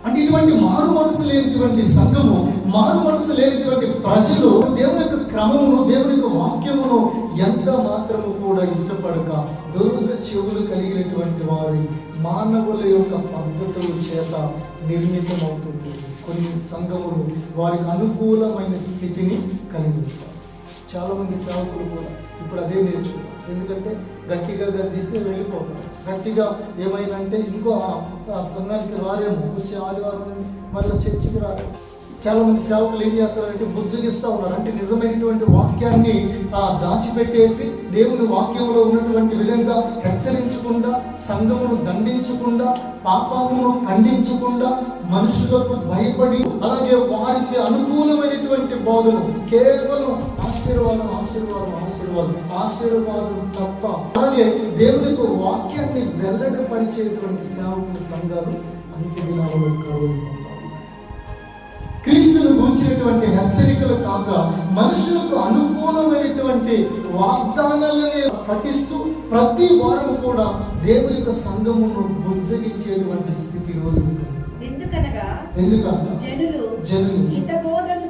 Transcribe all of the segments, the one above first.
అంటే ఇటువంటి మారు మనసు లేనిటువంటి సంఘము, మారు మనసు లేనిటువంటి ప్రజలు దేవుని యొక్క క్రమమును, దేవుని యొక్క వాక్యమును ఎంత మాత్రము కూడా ఇష్టపడక దుర్గ చెవులు కలిగినటువంటి వారి మానవుల యొక్క పద్ధతుల చేత నిర్మితమవుతుంది. కొన్ని సంఘములు వారికి అనుకూలమైన స్థితిని కలిగి ఉంటారు. చాలా మంది సేవకులు కూడా ఇప్పుడు అదే నేర్చుకుంటారు. ఎందుకంటే గట్టిగా గద్దిస్తే వెళ్ళిపోతారు. గట్టిగా ఏమైనా అంటే ఇంకో ఆ సంఘానికి రారేమో, వచ్చే ఆదివారం మళ్ళీ చర్చికి రారు. చాలా మంది సేవకులు ఏం చేస్తారంటే బుజ్జగిస్తూ ఉన్నారు. అంటే నిజమైనటువంటి వాక్యాన్ని దాచిపెట్టేసి దేవుని వాక్యంలో ఉన్నటువంటి విధంగా హెచ్చరించకుండా, సంఘమును దండించకుండా, పాపమును ఖండించకుండా, మనుషులకు భయపడి, అలాగే వారికి అనుకూలమైనటువంటి బోధను కేవలం ఆశీర్వాదం ఆశీర్వాదం ఆశీర్వాదం ఆశీర్వాదం తప్ప, అలాగే దేవుని యొక్క వాక్యాన్ని వెల్లడిపరిచేటువంటి సేవకుల సంఘాలు అంత్య దినాలలో కలుగుతాయి. క్రీస్తును గూర్చినటువంటి హెచ్చరికలు కాక మనుషులకు అనుకూలమైనటువంటి వాగ్దానాలనే పఠిస్తూ ప్రతి వారం కూడా దేవుని యొక్క సంఘమును బుజ్జగించేటువంటి స్థితి రోజు. ఎందుకనగా జనులు హిత బోధను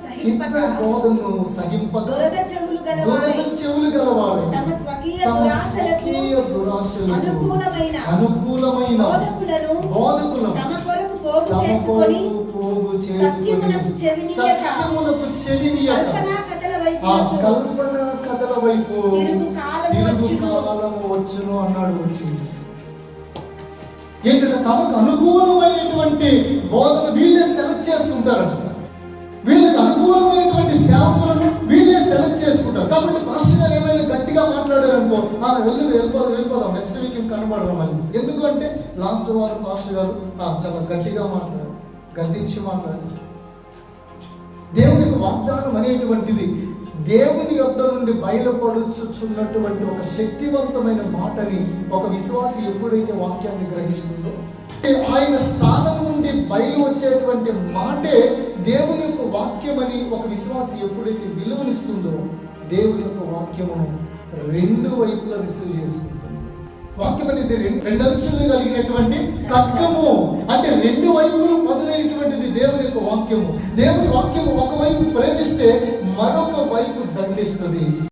సహింపక దురద చెవులు గలవారు తమ స్వకీయ దురాశలకు అనుకూలమైన బోధకులను తమ కొరకు పోగు చేసుకొని సత్యమునకు చెవినియక కల్పనా కథల వైపు తిరుగు కాలము వచ్చును అన్నాడు. వచ్చింది ఏంటంటే తమకు అనుకూలమైనటువంటి బోధన వీళ్ళే సెలెక్ట్ చేసుకుంటారంట. వీళ్ళకి అనుకూలమైనటువంటి సేవకులను వీళ్ళే సెలెక్ట్ చేసుకుంటారు. కాబట్టి పాస్టర్ గారు ఏమైనా గట్టిగా మాట్లాడారనుకో, వెళ్ళిపోదాం నెక్స్ట్ వీక్ కనబడడం అని. ఎందుకంటే లాస్ట్ వారం పాస్టర్ గారు చాలా గట్టిగా మాట్లాడారు, గద్దించి మాట్లాడారు. దేవుని వాగ్దానం అనేటువంటిది దేవుని యొద్ద నుండి బయలుపడుచున్నటువంటి ఒక శక్తివంతమైన మాటని ఒక విశ్వాసి ఎప్పుడైతే వాక్యాన్ని గ్రహిస్తుందో, ఆయన స్థానం నుండి బయలు వచ్చేటువంటి మాటే దేవుని యొక్క వాక్యం అని ఒక విశ్వాసి ఎప్పుడైతే విలువనిస్తుందో, దేవుని యొక్క వాక్యమును రెండు వైపులా రిసీవ్ చేసుకుంటుంది. వాక్యం అనేది రెండు అంచులు కలిగినటువంటి ఖడ్గము. అంటే రెండు వైపులు పదులైనటువంటిది దేవుని యొక్క వాక్యము. దేవుని వాక్యము ఒకవైపు ప్రేమిస్తే మరొక వైపు దండిస్తుంది.